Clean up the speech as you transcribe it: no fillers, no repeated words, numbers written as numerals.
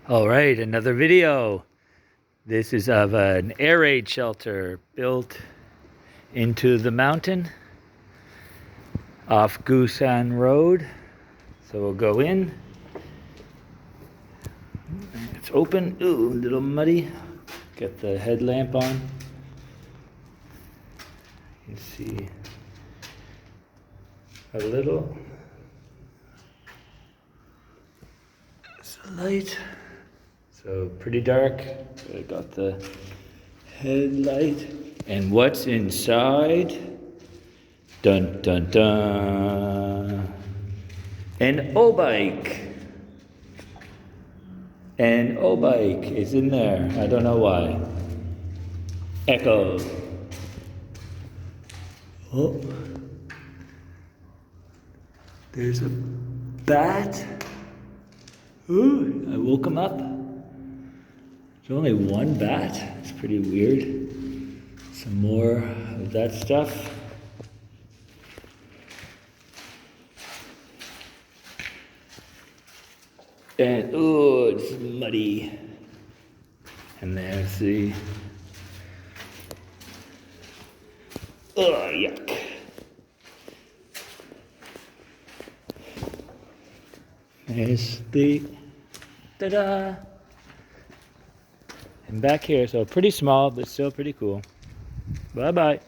All right, another video. This is of an air raid shelter built into the mountain off Shoushan Road. So we'll go in. It's open. Ooh, a little muddy. Got the headlamp on. You can see a little. It's a light. So pretty dark. I got the headlight. And what's inside? Dun dun dun. An O-bike. An O-bike is in there. I don't know why. Echo. Oh. There's a bat. Ooh, I woke him up. There's only one bat. It's pretty weird. Some more of that stuff. And ooh, it's muddy. And there's the yuck. There's the ta-da. And back here, so pretty small, but still pretty cool. Bye-bye.